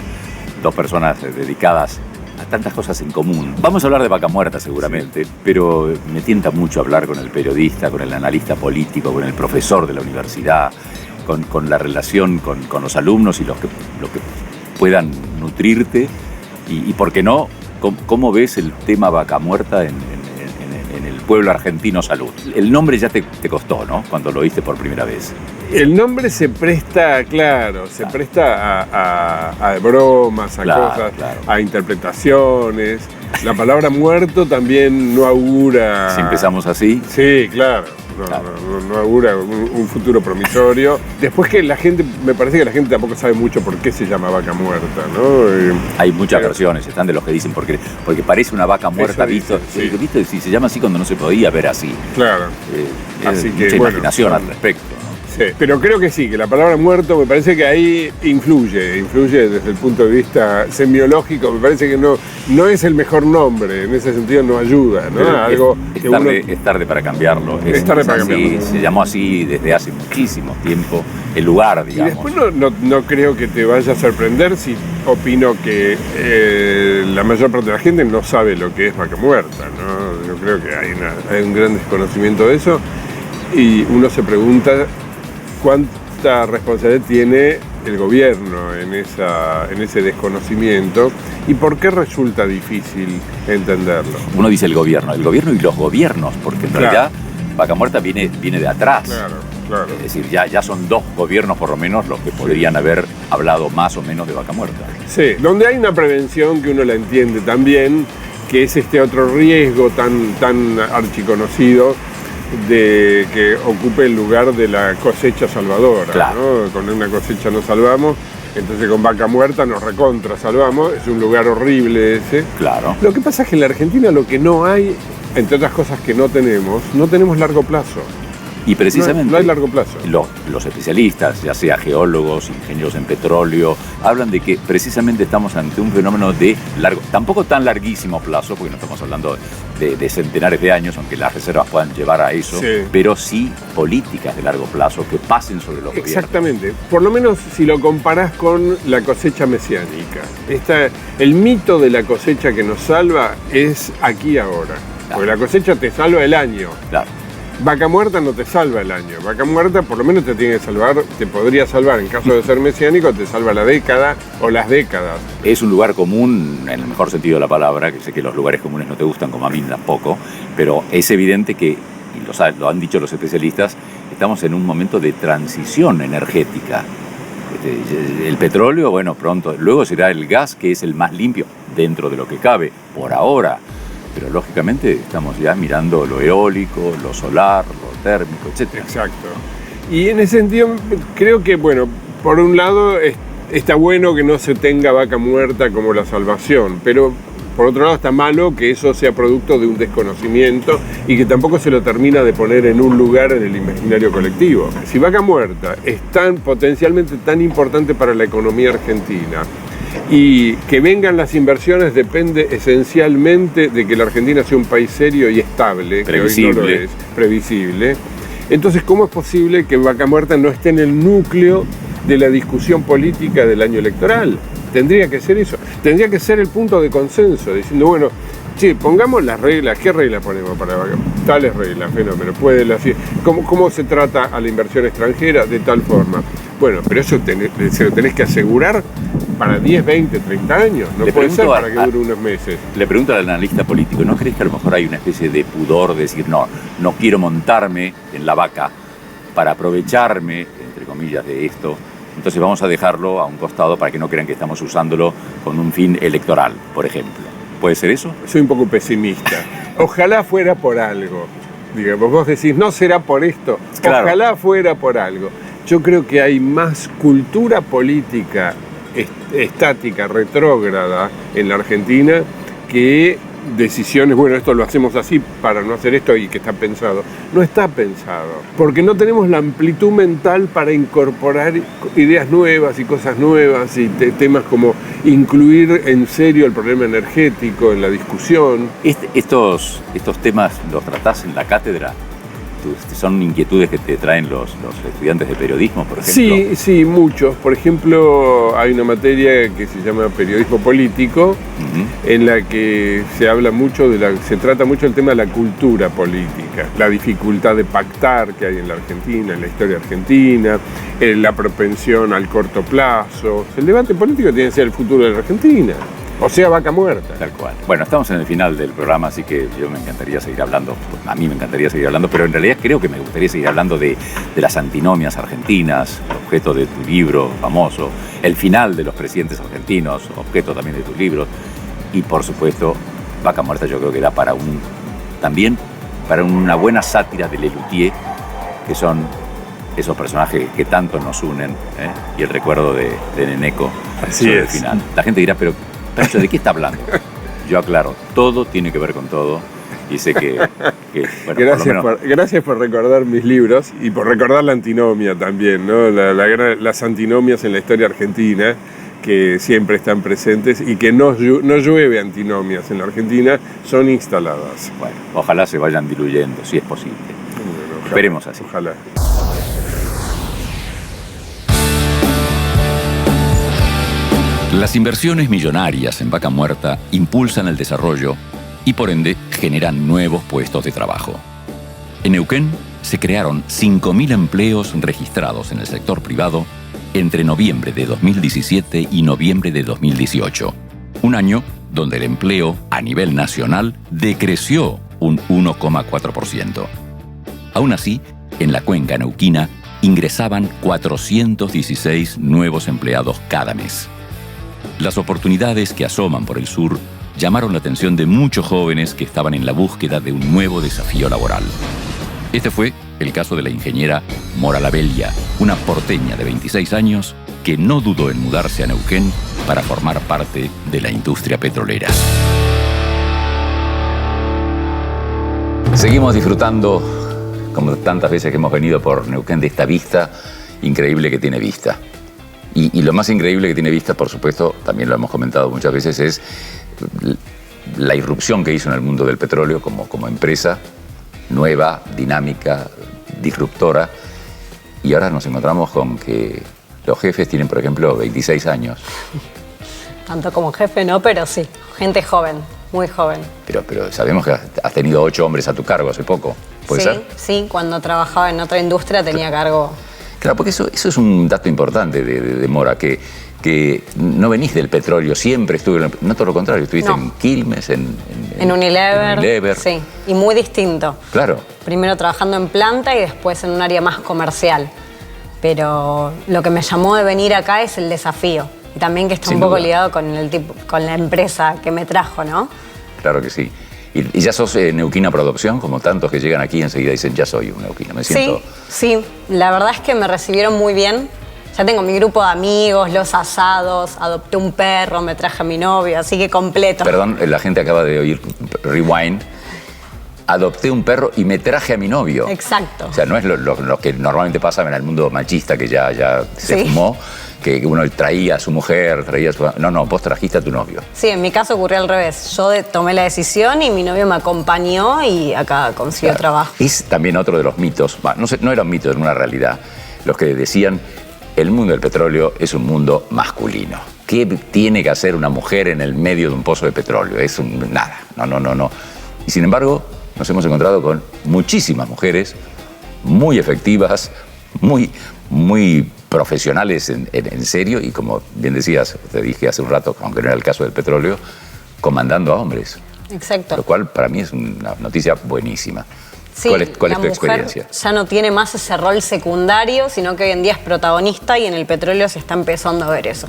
personas dedicadas a tantas cosas en común. Vamos a hablar de Vaca Muerta seguramente, pero me tienta mucho hablar con el periodista, con el analista político, con el profesor de la universidad, con la relación con los alumnos y los que puedan nutrirte y ¿por qué no? ¿Cómo ves el tema Vaca Muerta en el pueblo argentino salud? El nombre ya te costó, ¿no? Cuando lo oíste por primera vez. El nombre se presta, se presta a bromas, a cosas, a interpretaciones. La palabra muerto también no augura... Si empezamos así. Sí, claro. No augura un futuro promisorio. Después que me parece que la gente tampoco sabe mucho por qué se llama vaca muerta, ¿no? Hay muchas versiones, están de los que dicen porque parece una vaca muerta visto si se llama así cuando no se podía ver así. Claro. Así que, mucha imaginación al respecto. Sí, pero creo que sí, que la palabra muerto me parece que ahí influye desde el punto de vista semiológico, me parece que no es el mejor nombre, en ese sentido no ayuda, ¿no? Es tarde para cambiarlo. Es tarde para cambiarlo. Se llamó así desde hace muchísimo tiempo, el lugar, digamos. Y después no creo que te vaya a sorprender si opino que la mayor parte de la gente no sabe lo que es vaca muerta, ¿no? Yo creo que hay un gran desconocimiento de eso y uno se pregunta cuánta responsabilidad tiene el gobierno en ese desconocimiento y por qué resulta difícil entenderlo. Uno dice el gobierno y los gobiernos, porque en realidad Vaca Muerta viene de atrás. Claro. Es decir, ya son 2 gobiernos por lo menos los que podrían haber hablado más o menos de Vaca Muerta. Sí, donde hay una prevención que uno la entiende también, que es este otro riesgo tan archiconocido de que ocupe el lugar de la cosecha salvadora, claro. ¿no? Con una cosecha nos salvamos, entonces con vaca muerta nos recontra salvamos, es un lugar horrible ese. Claro. Lo que pasa es que en la Argentina lo que no hay, entre otras cosas que no tenemos largo plazo. Y precisamente no hay largo plazo. Los especialistas, ya sea geólogos, ingenieros en petróleo, hablan de que precisamente estamos ante un fenómeno de tampoco tan larguísimo plazo, porque no estamos hablando de centenares de años, aunque las reservas puedan llevar a eso, pero sí políticas de largo plazo que pasen sobre los gobiernos. Exactamente. Por lo menos si lo comparás con la cosecha mesiánica. El mito de la cosecha que nos salva es aquí ahora. Claro. Porque la cosecha te salva el año. Claro. Vaca muerta no te salva el año. Vaca muerta por lo menos te tiene que salvar, te podría salvar en caso de ser mesiánico, te salva la década o las décadas. Es un lugar común, en el mejor sentido de la palabra, que sé que los lugares comunes no te gustan, como a mí tampoco, pero es evidente que, y lo han dicho los especialistas, estamos en un momento de transición energética. El petróleo, bueno, pronto, luego será el gas, que es el más limpio dentro de lo que cabe, por ahora. Pero lógicamente estamos ya mirando lo eólico, lo solar, lo térmico, etc. Exacto. Y en ese sentido creo que, bueno, por un lado está bueno que no se tenga vaca muerta como la salvación, pero por otro lado está malo que eso sea producto de un desconocimiento y que tampoco se lo termina de poner en un lugar en el imaginario colectivo. Si vaca muerta es potencialmente tan importante para la economía argentina, y que vengan las inversiones depende esencialmente de que la Argentina sea un país serio y estable, previsible. Que hoy no lo es, previsible. Entonces, ¿cómo es posible que Vaca Muerta no esté en el núcleo de la discusión política del año electoral? Tendría que ser eso, tendría que ser el punto de consenso, diciendo, bueno, pongamos las reglas. ¿Qué reglas ponemos para Vaca? Tales reglas, fenómeno. ¿Cómo se trata a la inversión extranjera? De tal forma. Bueno, pero eso se lo tenés que asegurar para 10, 20, 30 años. No puede ser para que dure unos meses. Le pregunto al analista político, ¿no crees que a lo mejor hay una especie de pudor de decir, no quiero montarme en la vaca para aprovecharme, entre comillas, de esto? Entonces vamos a dejarlo a un costado para que no crean que estamos usándolo con un fin electoral, por ejemplo. ¿Puede ser eso? Soy un poco pesimista. Ojalá fuera por algo. Digamos, vos decís, no será por esto. Claro. Ojalá fuera por algo. Yo creo que hay más cultura política estática, retrógrada en la Argentina que decisiones, bueno, esto lo hacemos así para no hacer esto y que está pensado. No está pensado, porque no tenemos la amplitud mental para incorporar ideas nuevas y cosas nuevas y temas como incluir en serio el problema energético en la discusión. Estos temas los tratás en la cátedra. ¿Son inquietudes que te traen los estudiantes de periodismo, por ejemplo? Sí, muchos. Por ejemplo, hay una materia que se llama periodismo político, en la que se trata mucho el tema de la cultura política, la dificultad de pactar que hay en la Argentina, en la historia argentina, la propensión al corto plazo. El debate político tiene que ser el futuro de la Argentina. O sea, vaca muerta. Tal cual. Bueno, estamos en el final del programa, así que yo me encantaría seguir hablando. A mí me encantaría seguir hablando, pero en realidad creo que me gustaría seguir hablando de las antinomias argentinas, objeto de tu libro famoso, el final de los presidentes argentinos, objeto también de tus libros, y por supuesto, Vaca Muerta yo creo que da para una buena sátira de Lelutier, que son esos personajes que tanto nos unen, y el recuerdo de Neneco sobre el final. La gente dirá, pero ¿de qué está hablando? Yo aclaro, todo tiene que ver con todo y sé que bueno, gracias por recordar mis libros y por recordar la antinomia también, ¿no? Las antinomias en la historia argentina que siempre están presentes y que no llueve antinomias en la Argentina, son instaladas. Bueno, ojalá se vayan diluyendo, si es posible. Bueno, esperemos así. Ojalá. Las inversiones millonarias en Vaca Muerta impulsan el desarrollo y por ende generan nuevos puestos de trabajo. En Neuquén se crearon 5.000 empleos registrados en el sector privado entre noviembre de 2017 y noviembre de 2018, un año donde el empleo a nivel nacional decreció un 1,4%. Aún así, en la cuenca neuquina ingresaban 416 nuevos empleados cada mes. Las oportunidades que asoman por el sur llamaron la atención de muchos jóvenes que estaban en la búsqueda de un nuevo desafío laboral. Este fue el caso de la ingeniera Mora Labella, una porteña de 26 años que no dudó en mudarse a Neuquén para formar parte de la industria petrolera. Seguimos disfrutando, como tantas veces que hemos venido por Neuquén, de esta vista increíble que tiene Vista. Y lo más increíble que tiene Vista, por supuesto, también lo hemos comentado muchas veces, es la irrupción que hizo en el mundo del petróleo como empresa nueva, dinámica, disruptora. Y ahora nos encontramos con que los jefes tienen, por ejemplo, 26 años. Tanto como jefe no, pero sí, gente joven, muy joven. Pero sabemos que has tenido 8 hombres a tu cargo hace poco, ¿puede ser? Sí, cuando trabajaba en otra industria tenía cargo. Claro, porque eso es un dato importante de Mora, que no venís del petróleo, siempre estuve, no todo lo contrario, estuviste en Quilmes, en Unilever. Sí, y muy distinto. Claro. Primero trabajando en planta y después en un área más comercial. Pero lo que me llamó de venir acá es el desafío. Y también que está un poco ligado con la empresa que me trajo, ¿no? Claro que sí. ¿Y ya sos neuquina por adopción? Como tantos que llegan aquí y enseguida dicen, ya soy un neuquino, me siento... Sí, la verdad es que me recibieron muy bien. Ya tengo mi grupo de amigos, los asados, adopté un perro, me traje a mi novio, así que completo. Perdón, la gente acaba de oír rewind. Adopté un perro y me traje a mi novio. Exacto. O sea, no es lo que normalmente pasa en el mundo machista, que ya se fumó, que uno traía a su mujer, traía a su... No, vos trajiste a tu novio. Sí, en mi caso ocurrió al revés. Yo tomé la decisión y mi novio me acompañó y acá consiguió trabajo. Es también otro de los mitos, no era un mito, era una realidad, los que decían, el mundo del petróleo es un mundo masculino. ¿Qué tiene que hacer una mujer en el medio de un pozo de petróleo? Es nada, no. Y sin embargo, nos hemos encontrado con muchísimas mujeres muy efectivas, muy profesionales en serio y, como bien decías, te dije hace un rato, aunque no era el caso del petróleo, comandando a hombres. Exacto. Lo cual para mí es una noticia buenísima. Sí, ¿Cuál es tu experiencia? Ya no tiene más ese rol secundario, sino que hoy en día es protagonista y en el petróleo se está empezando a ver eso.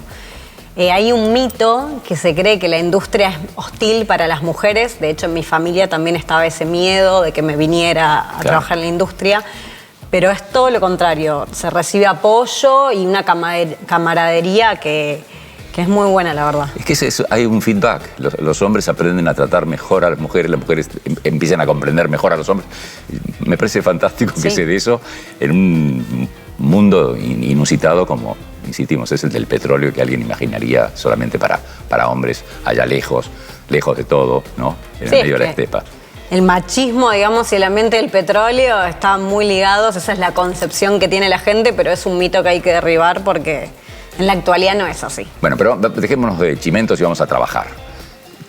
Hay un mito que se cree que la industria es hostil para las mujeres. De hecho, en mi familia también estaba ese miedo de que me viniera a trabajar en la industria. Pero es todo lo contrario. Se recibe apoyo y una camaradería que que es muy buena, la verdad. Es que hay un feedback. Los hombres aprenden a tratar mejor a las mujeres empiezan a comprender mejor a los hombres. Me parece fantástico que se dé eso en un mundo inusitado como, insistimos, es el del petróleo, que alguien imaginaría solamente para hombres allá lejos de todo, ¿no? En el medio de la estepa. El machismo, digamos, y el ambiente del petróleo están muy ligados. Esa es la concepción que tiene la gente, pero es un mito que hay que derribar porque en la actualidad no es así. Bueno, pero dejémonos de chimentos y vamos a trabajar.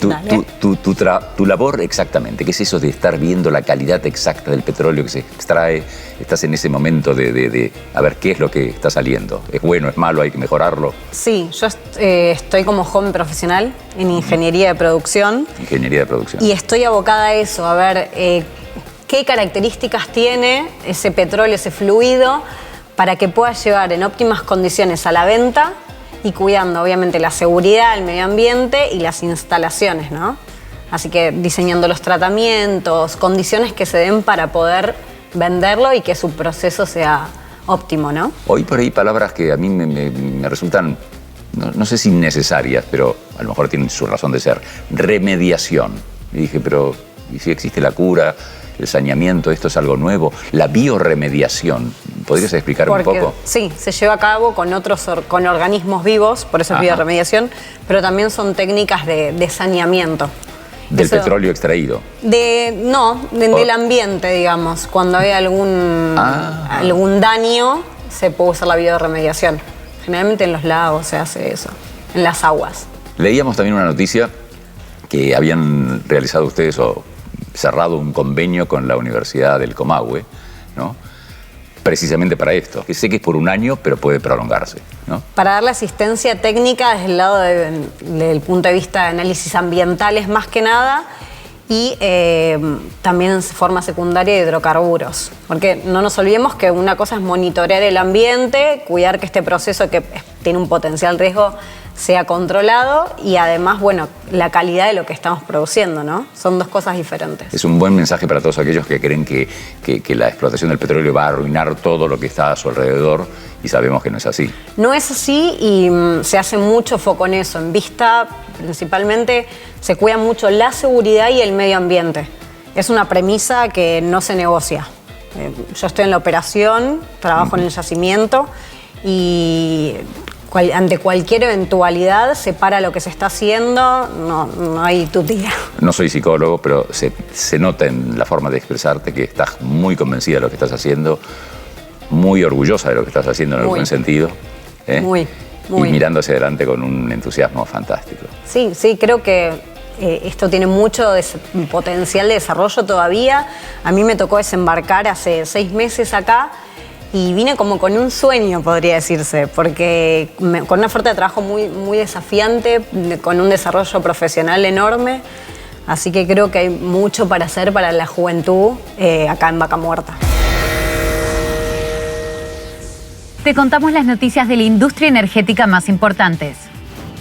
Tu labor exactamente, ¿qué es eso de estar viendo la calidad exacta del petróleo que se extrae? Estás en ese momento de a ver qué es lo que está saliendo. ¿Es bueno, es malo, hay que mejorarlo? Sí, yo estoy como joven profesional en ingeniería de producción. Ingeniería de producción. Y estoy abocada a eso, a ver qué características tiene ese petróleo, ese fluido, para que pueda llevar en óptimas condiciones a la venta y cuidando obviamente la seguridad, el medio ambiente y las instalaciones, ¿no? Así que diseñando los tratamientos, condiciones que se den para poder venderlo y que su proceso sea óptimo, ¿no? Oí por ahí palabras que a mí me resultan, no sé si innecesarias, pero a lo mejor tienen su razón de ser. Remediación. Y dije, pero ¿y si existe la cura, el saneamiento? ¿Esto es algo nuevo? La bioremediación. ¿Podrías explicar un poco? Sí, se lleva a cabo con organismos vivos, por eso es bioremediación, pero también son técnicas de saneamiento. ¿Del petróleo extraído? Del ambiente, digamos. Cuando hay algún daño, se puede usar la bioremediación. Generalmente en los lagos se hace eso, en las aguas. Leíamos también una noticia que habían realizado ustedes o cerrado un convenio con la Universidad del Comahue, ¿no? Precisamente para esto, que sé que es por un año, pero puede prolongarse, ¿no? Para darle asistencia técnica desde el lado del punto de vista de análisis ambientales más que nada y también en forma secundaria de hidrocarburos. Porque no nos olvidemos que una cosa es monitorear el ambiente, cuidar que este proceso que tiene un potencial riesgo sea controlado y además, bueno, la calidad de lo que estamos produciendo, ¿no? Son dos cosas diferentes. Es un buen mensaje para todos aquellos que creen que la explotación del petróleo va a arruinar todo lo que está a su alrededor y sabemos que no es así. No es así y se hace mucho foco en eso. En vista, principalmente, se cuida mucho la seguridad y el medio ambiente. Es una premisa que no se negocia. Yo estoy en la operación, trabajo en el yacimiento y ante cualquier eventualidad se para lo que se está haciendo, no hay tutía. No soy psicólogo, pero se nota en la forma de expresarte que estás muy convencida de lo que estás haciendo, muy orgullosa de lo que estás haciendo en el buen sentido. Muy. Y mirando hacia adelante con un entusiasmo fantástico. Sí, creo que esto tiene mucho potencial de desarrollo todavía. A mí me tocó desembarcar hace 6 meses acá. Y vine como con un sueño, podría decirse, porque con una oferta de trabajo muy, muy desafiante, con un desarrollo profesional enorme. Así que creo que hay mucho para hacer para la juventud acá en Vaca Muerta. Te contamos las noticias de la industria energética más importantes.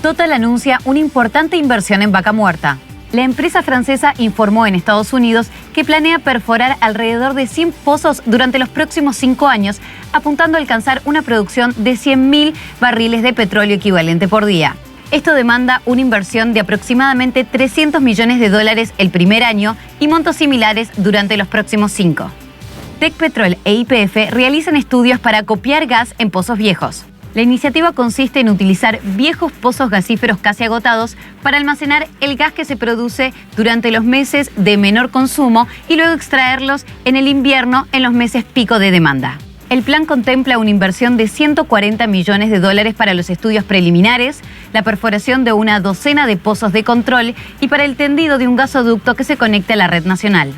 Total anuncia una importante inversión en Vaca Muerta. La empresa francesa informó en Estados Unidos que planea perforar alrededor de 100 pozos durante los próximos 5 años, apuntando a alcanzar una producción de 100.000 barriles de petróleo equivalente por día. Esto demanda una inversión de aproximadamente $300 millones el primer año y montos similares durante los próximos 5. Tecpetrol e YPF realizan estudios para copiar gas en pozos viejos. La iniciativa consiste en utilizar viejos pozos gasíferos casi agotados para almacenar el gas que se produce durante los meses de menor consumo y luego extraerlos en el invierno en los meses pico de demanda. El plan contempla una inversión de $140 millones para los estudios preliminares, la perforación de una docena de pozos de control y para el tendido de un gasoducto que se conecte a la red nacional.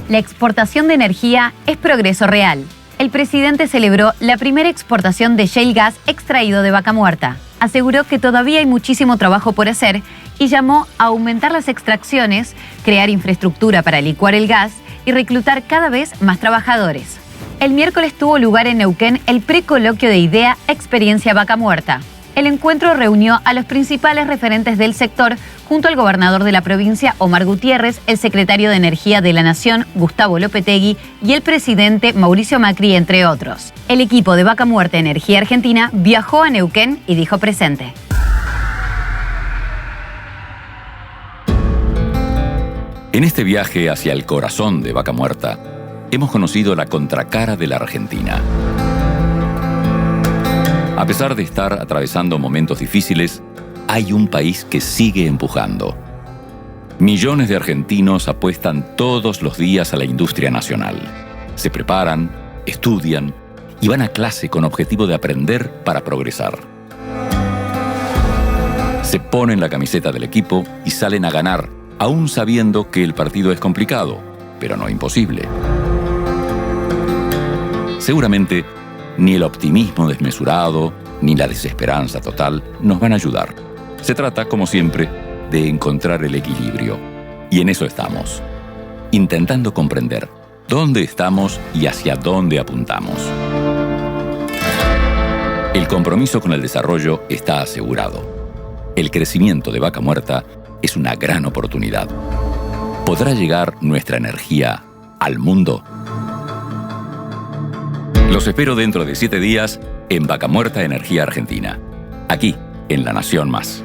La exportación de energía es progreso real. El presidente celebró la primera exportación de shale gas extraído de Vaca Muerta. Aseguró que todavía hay muchísimo trabajo por hacer y llamó a aumentar las extracciones, crear infraestructura para licuar el gas y reclutar cada vez más trabajadores. El miércoles tuvo lugar en Neuquén el precoloquio de IDEA Experiencia Vaca Muerta. El encuentro reunió a los principales referentes del sector junto al gobernador de la provincia, Omar Gutiérrez, el secretario de Energía de la Nación, Gustavo Lopetegui, y el presidente Mauricio Macri, entre otros. El equipo de Vaca Muerta Energía Argentina viajó a Neuquén y dijo presente. En este viaje hacia el corazón de Vaca Muerta, hemos conocido la contracara de la Argentina. A pesar de estar atravesando momentos difíciles, hay un país que sigue empujando. Millones de argentinos apuestan todos los días a la industria nacional. Se preparan, estudian y van a clase con objetivo de aprender para progresar. Se ponen la camiseta del equipo y salen a ganar, aún sabiendo que el partido es complicado, pero no imposible. Seguramente, ni el optimismo desmesurado, ni la desesperanza total nos van a ayudar. Se trata, como siempre, de encontrar el equilibrio. Y en eso estamos, intentando comprender dónde estamos y hacia dónde apuntamos. El compromiso con el desarrollo está asegurado. El crecimiento de Vaca Muerta es una gran oportunidad. ¿Podrá llegar nuestra energía al mundo? Los espero dentro de 7 días en Vaca Muerta Energía Argentina, aquí en La Nación Más.